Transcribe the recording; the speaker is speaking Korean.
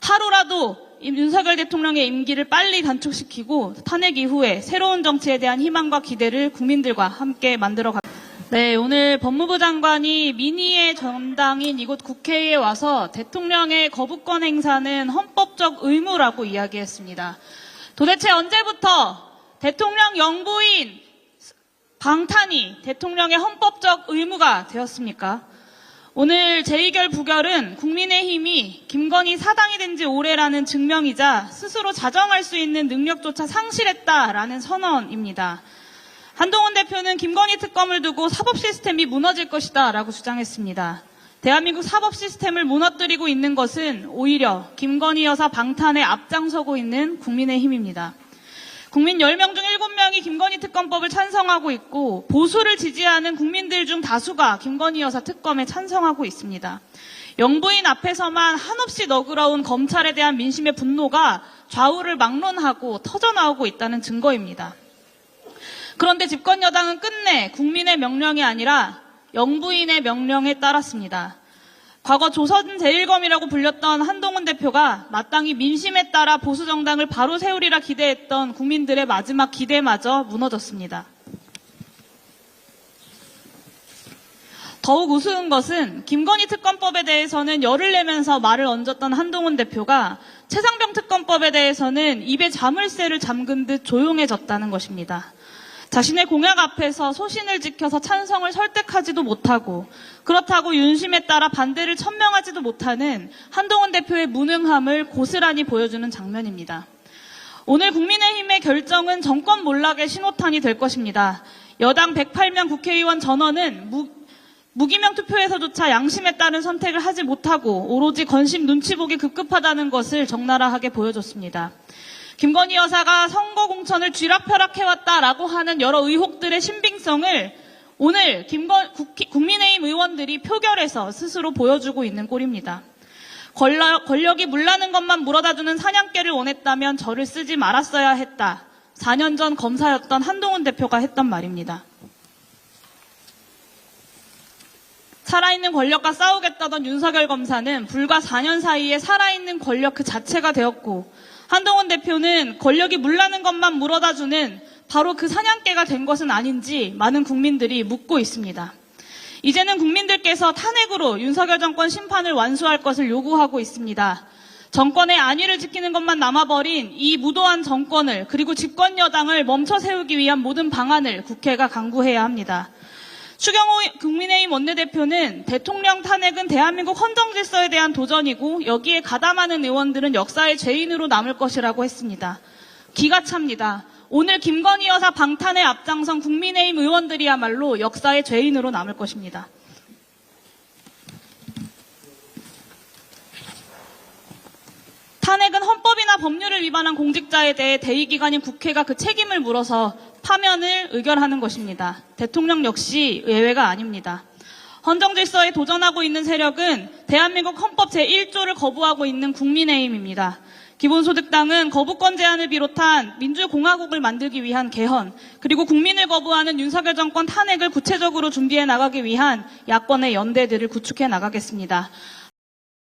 하루라도 윤석열 대통령의 임기를 빨리 단축시키고 탄핵 이후에 새로운 정치에 대한 희망과 기대를 국민들과 함께 만들어 가겠습니다. 네, 오늘 법무부 장관이 민의의 전당인 이곳 국회에 와서 대통령의 거부권 행사는 헌법적 의무라고 이야기했습니다. 도대체 언제부터 대통령 영부인 방탄이 대통령의 헌법적 의무가 되었습니까? 오늘 제2결 부결은 국민의힘이 김건희 사당이 된 지 오래라는 증명이자 스스로 자정할 수 있는 능력조차 상실했다라는 선언입니다. 한동훈 대표는 김건희 특검을 두고 사법 시스템이 무너질 것이다 라고 주장했습니다. 대한민국 사법 시스템을 무너뜨리고 있는 것은 오히려 김건희 여사 방탄에 앞장서고 있는 국민의힘입니다. 국민 10명 중 7명이 김건희 특검법을 찬성하고 있고 보수를 지지하는 국민들 중 다수가 김건희 여사 특검에 찬성하고 있습니다. 영부인 앞에서만 한없이 너그러운 검찰에 대한 민심의 분노가 좌우를 막론하고 터져나오고 있다는 증거입니다. 그런데 집권 여당은 끝내 국민의 명령이 아니라 영부인의 명령에 따랐습니다. 과거 조선 제1검이라고 불렸던 한동훈 대표가 마땅히 민심에 따라 보수정당을 바로 세우리라 기대했던 국민들의 마지막 기대마저 무너졌습니다. 더욱 우스운 것은 김건희 특검법에 대해서는 열을 내면서 말을 얹었던 한동훈 대표가 최상병 특검법에 대해서는 입에 자물쇠를 잠근 듯 조용해졌다는 것입니다. 자신의 공약 앞에서 소신을 지켜서 찬성을 설득하지도 못하고 그렇다고 윤심에 따라 반대를 천명하지도 못하는 한동훈 대표의 무능함을 고스란히 보여주는 장면입니다. 오늘 국민의힘의 결정은 정권 몰락의 신호탄이 될 것입니다. 여당 108명 국회의원 전원은 무기명 투표에서조차 양심에 따른 선택을 하지 못하고 오로지 건심 눈치 보기 급급하다는 것을 적나라하게 보여줬습니다. 김건희 여사가 선거 공천을 쥐락펴락해왔다라고 하는 여러 의혹들의 신빙성을 오늘 국민의힘 의원들이 표결에서 스스로 보여주고 있는 꼴입니다. 권력이 물나는 것만 물어다주는 사냥개를 원했다면 저를 쓰지 말았어야 했다. 4년 전 검사였던 한동훈 대표가 했던 말입니다. 살아있는 권력과 싸우겠다던 윤석열 검사는 불과 4년 사이에 살아있는 권력 그 자체가 되었고 한동훈 대표는 권력이 물나는 것만 물어다주는 바로 그 사냥개가 된 것은 아닌지 많은 국민들이 묻고 있습니다. 이제는 국민들께서 탄핵으로 윤석열 정권 심판을 완수할 것을 요구하고 있습니다. 정권의 안위를 지키는 것만 남아버린 이 무도한 정권을 그리고 집권 여당을 멈춰 세우기 위한 모든 방안을 국회가 강구해야 합니다. 추경호 국민의힘 원내대표는 대통령 탄핵은 대한민국 헌정질서에 대한 도전이고 여기에 가담하는 의원들은 역사의 죄인으로 남을 것이라고 했습니다. 기가 찹니다. 오늘 김건희 여사 방탄에 앞장선 국민의힘 의원들이야말로 역사의 죄인으로 남을 것입니다. 탄핵은 헌법이나 법률을 위반한 공직자에 대해 대의기관인 국회가 그 책임을 물어서 파면을 의결하는 것입니다. 대통령 역시 예외가 아닙니다. 헌정질서에 도전하고 있는 세력은 대한민국 헌법 제1조를 거부하고 있는 국민의힘입니다. 기본소득당은 거부권 제한을 비롯한 민주공화국을 만들기 위한 개헌, 그리고 국민을 거부하는 윤석열 정권 탄핵을 구체적으로 준비해 나가기 위한 야권의 연대들을 구축해 나가겠습니다.